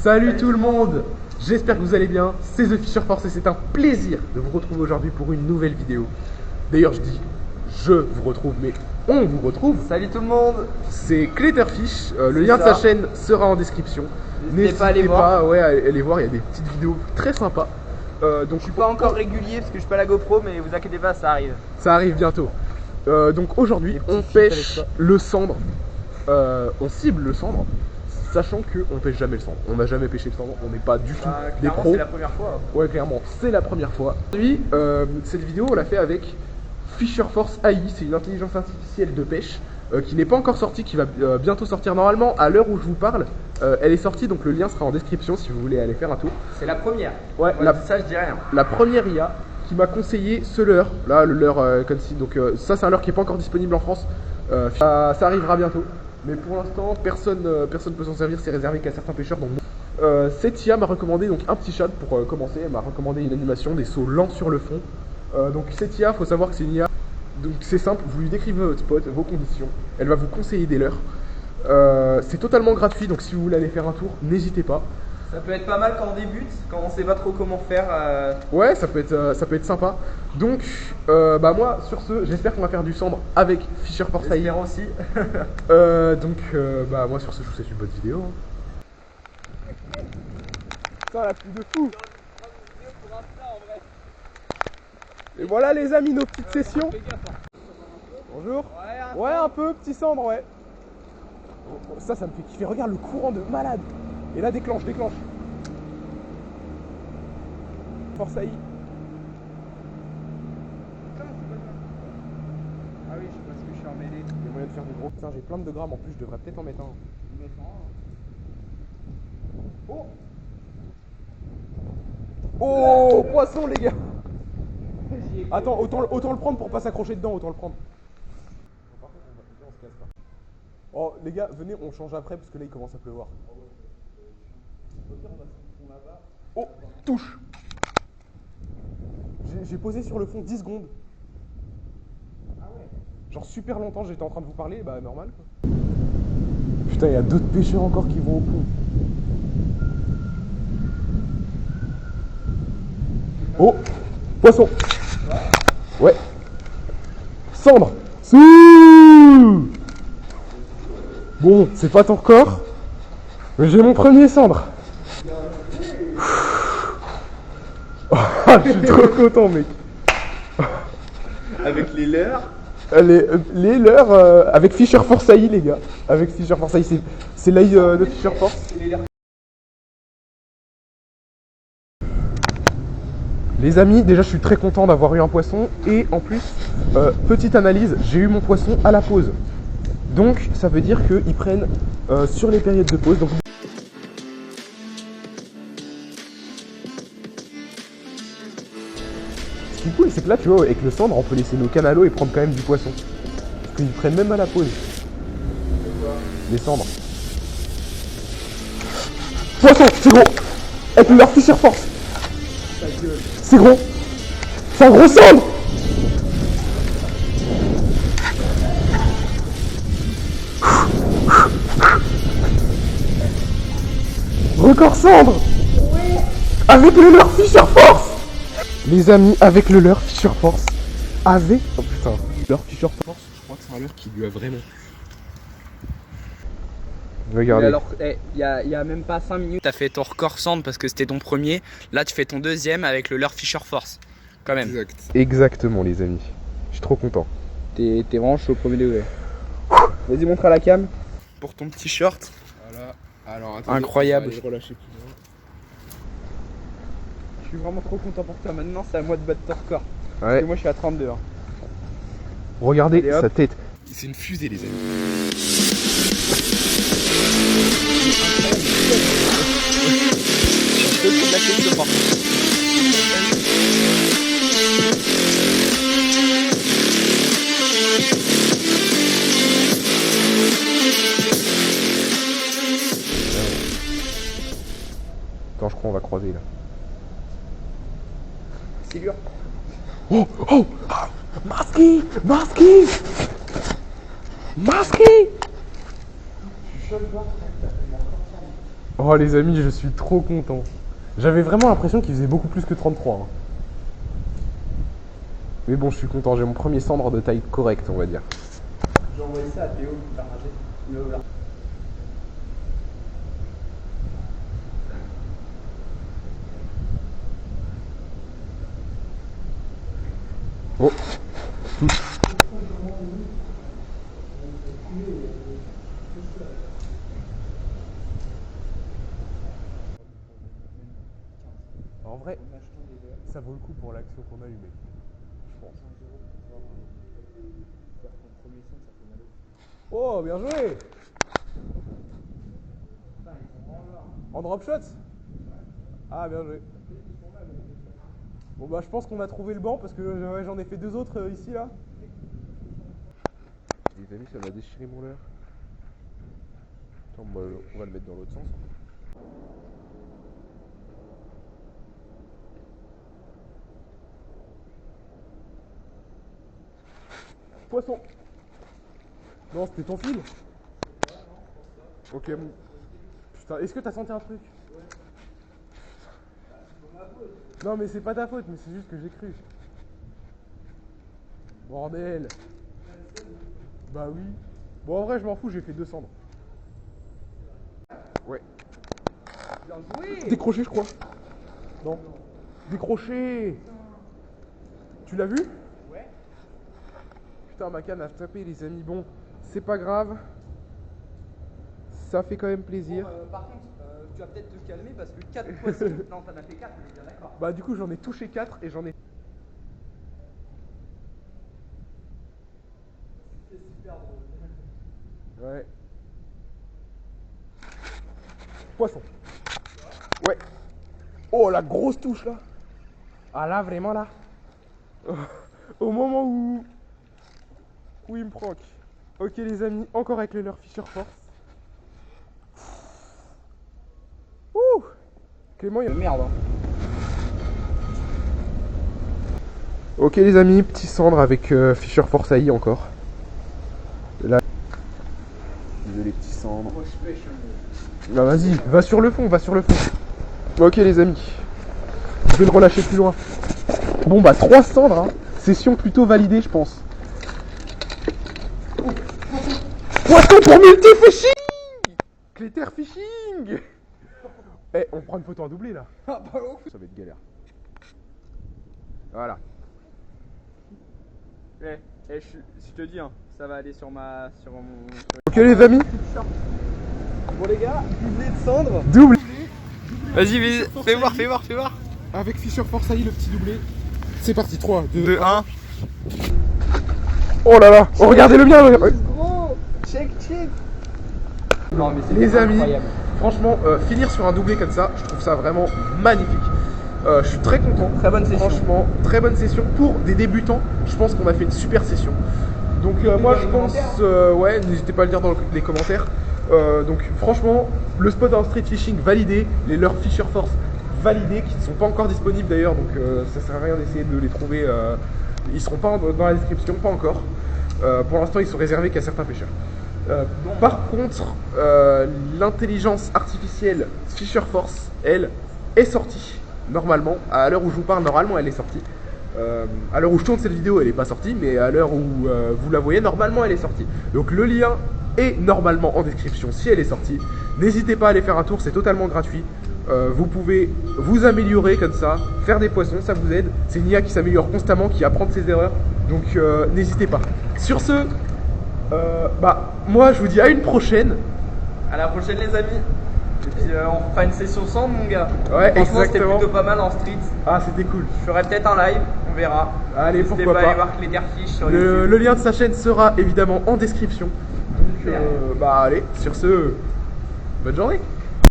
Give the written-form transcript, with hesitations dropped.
Salut tout le monde, j'espère que vous allez bien, c'est The Fisher Force et c'est un plaisir de vous retrouver aujourd'hui pour une nouvelle vidéo. D'ailleurs je dis je vous retrouve, mais on vous retrouve. Salut tout le monde. C'est Clayterfish, le lien de sa chaîne sera en description. N'hésitez pas à aller voir. Ouais, à aller voir, il y a des petites vidéos très sympas. Donc je suis pas encore régulier parce que je suis pas la GoPro, mais vous inquiétez pas, ça arrive. Ça arrive bientôt. Donc aujourd'hui on pêche le cendre, on cible le cendre. Sachant qu'on pêche jamais le cendre, on n'a jamais pêché le cendre, on n'est pas du tout des pros. C'est la première fois. Ouais, clairement, c'est la première fois. Aujourd'hui, cette vidéo, on l'a fait avec Fisher Force AI, c'est une intelligence artificielle de pêche qui n'est pas encore sortie, qui va bientôt sortir normalement à l'heure où je vous parle. Elle est sortie, donc le lien sera en description si vous voulez aller faire un tour. C'est la première. Ouais, ça je dis rien. La première IA qui m'a conseillé ce leurre, là, le leurre Concy. Donc ça, c'est un leurre qui n'est pas encore disponible en France. Ça arrivera bientôt. Mais pour l'instant, personne peut s'en servir, c'est réservé qu'à certains pêcheurs. Donc, cette IA m'a recommandé donc un petit chat pour commencer. Elle m'a recommandé une animation, des sauts lents sur le fond. Donc cette IA, il faut savoir que c'est une IA. Donc c'est simple, vous lui décrivez votre spot, vos conditions. Elle va vous conseiller des leurres. C'est totalement gratuit, donc si vous voulez aller faire un tour, n'hésitez pas. Ça peut être pas mal quand on débute, quand on sait pas trop comment faire. Ouais, ça peut être sympa. Donc, moi, sur ce, j'espère qu'on va faire du cendre avec Fisher Force AI. J'espère aussi. Moi, sur ce, je vous souhaite une bonne vidéo. Putain, la pluie de fou. Et voilà, les amis, nos petites sessions. Bonjour. Ouais, un peu, petit cendre, ouais. Ça me fait kiffer. Regarde le courant de malade. Et là, déclenche. Force AI. Ah oui, je sais pas ce que je suis emmêlé. Il y a moyen de faire des gros. Putain, j'ai plein de grammes en plus, je devrais peut-être en mettre un. Oh! Oh, poisson, les gars! Attends, autant le prendre pour pas s'accrocher dedans, autant le prendre. Oh, les gars, venez, on change après parce que là il commence à pleuvoir. Oh, touche! J'ai posé sur le fond 10 secondes. Ah ouais. Genre super longtemps, j'étais en train de vous parler, bah normal quoi. Putain, il y a d'autres pêcheurs encore qui vont au pont. Oh, poisson. Ouais. Cendre. Bon, c'est pas ton corps, mais j'ai mon premier cendre. Je suis trop content, mec. Avec les leurres. Les leurres avec Fisher Force AI, les gars. Avec Fisher Force AI, c'est l'AI de Fisher Force. Les amis, déjà je suis très content d'avoir eu un poisson. Et en plus, petite analyse, j'ai eu mon poisson à la pause. Donc ça veut dire qu'ils prennent sur les périodes de pause. Donc... Ce qui est cool, c'est que là, tu vois, avec le cendre, on peut laisser nos cannes à l'eau et prendre quand même du poisson. Parce qu'ils prennent même à la pause. Les cendres. Poisson, c'est gros. Avec leur Fisher Force. C'est gros. C'est un gros cendre. Record cendre. Avec le leur Fisher Force. Les amis, avec le leurre Fisher Force, oh putain, leurre Fisher Force, je crois que c'est un leurre qui lui a vraiment plu. Regardez. Mais alors, il y a même pas 5 minutes, t'as fait ton record cendre parce que c'était ton premier. Là, tu fais ton deuxième avec le leurre Fisher Force, quand même. Exact. Exactement, les amis. Je suis trop content. T'es vraiment chaud au premier degré. Vas-y, montre à la cam. Pour ton petit short. Voilà. Alors, attendez, incroyable. Je relâcher plus loin. Je suis vraiment trop content pour toi. Maintenant, c'est à moi de battre ton record. Ouais. Parce que moi, je suis à 32. Hein. Regardez allez, sa tête. C'est une fusée, les amis. Attends, je crois qu'on va croiser là. C'est dur. Oh, oh, Masky, Masky, Masky. Oh les amis, je suis trop content. J'avais vraiment l'impression qu'il faisait beaucoup plus que 33. Hein. Mais bon, je suis content, j'ai mon premier cendre de taille correcte, on va dire. J'ai envoyé ça à Théo qui t'a rangé. Oh, touche. En vrai, ça vaut le coup pour l'action qu'on a eue, mec. Je pense. Oh, bien joué! En drop shot? Ah, bien joué. Bon, bah, je pense qu'on a trouvé le banc parce que ouais, j'en ai fait deux autres ici, là. Les amis, ça va déchirer mon leurre. Attends, on va le mettre dans l'autre sens. Poisson. Non, c'était ton fil. Ok, bon. Putain, est-ce que t'as senti un truc? Non, mais c'est pas ta faute, mais c'est juste que j'ai cru. Bordel. Bah oui. Bon, en vrai, je m'en fous, j'ai fait 2 cendres. Ouais. Bien joué. Décroché, je crois. Non. Décroché. Tu l'as vu? Ouais. Putain, ma canne a tapé, les amis. Bon, c'est pas grave. Ça fait quand même plaisir. Bon, par contre, tu vas peut-être te calmer parce que 4 poissons. Non, t'en as fait 4, on est bien d'accord. Bah, du coup, j'en ai touché 4 et j'en ai. C'est super drôle. Ouais. Poisson. Ouais. Oh, la grosse touche là. Ah là, vraiment là. Au moment où il me prank. Ok les amis, encore avec le leurre Fisher Force. Ouh. Clément, il y a... Merde. Hein. Ok les amis, petit cendre avec Fisher Force AI encore. Là. Désolé, petit cendre. Bah vas-y, va sur le fond, va sur le fond. Ok les amis, je vais le relâcher plus loin. Bon bah 3 cendres, hein. Session plutôt validée je pense. Poisson pour multi-fishing. Cléter fishing. Eh, on prend une photo en doublé là. Ah bah oh. Ça va être galère. Voilà. Je te dis, hein, ça va aller sur ma. Sur mon. Ok les amis. Bon les gars, doublé de cendre. Double. Vas-y, fais voir. Avec Fisher Force AI le petit doublé. C'est parti, 3, 2, 1. Oh là là, oh, regardez le mien. Gros, check. Non mais c'est Les amis, incroyable. franchement, finir sur un doublé comme ça, je trouve ça vraiment magnifique. Je suis très content. Très bonne session. Franchement, très bonne session. Pour des débutants, je pense qu'on a fait une super session. Donc moi je pense, ouais, n'hésitez pas à le dire dans les commentaires. Donc franchement, le spot en street fishing validé, les leurres Fisher Force validés, qui ne sont pas encore disponibles d'ailleurs, donc ça sert à rien d'essayer de les trouver. Ils seront pas dans la description, pas encore. Pour l'instant, ils sont réservés qu'à certains pêcheurs. Par contre, l'intelligence artificielle Fisher Force, elle, est sortie. Normalement, à l'heure où je vous parle, normalement elle est sortie. À l'heure où je tourne cette vidéo, elle n'est pas sortie, mais à l'heure où vous la voyez, normalement elle est sortie. Donc le lien est normalement en description si elle est sortie. N'hésitez pas à aller faire un tour, c'est totalement gratuit. Vous pouvez vous améliorer comme ça, faire des poissons, ça vous aide. C'est une IA qui s'améliore constamment, qui apprend de ses erreurs. Donc n'hésitez pas. Sur ce, moi je vous dis à une prochaine. À la prochaine les amis. Et puis on fera une session sans mon gars. Ouais, franchement c'était exactement. plutôt pas mal en street. Ah, c'était cool. Je ferai peut-être un live, on verra. Allez, N'hésitez pourquoi pas à pas. aller voir Cléterfish sur YouTube. Le lien de sa chaîne sera évidemment en description. Donc allez, sur ce, bonne journée.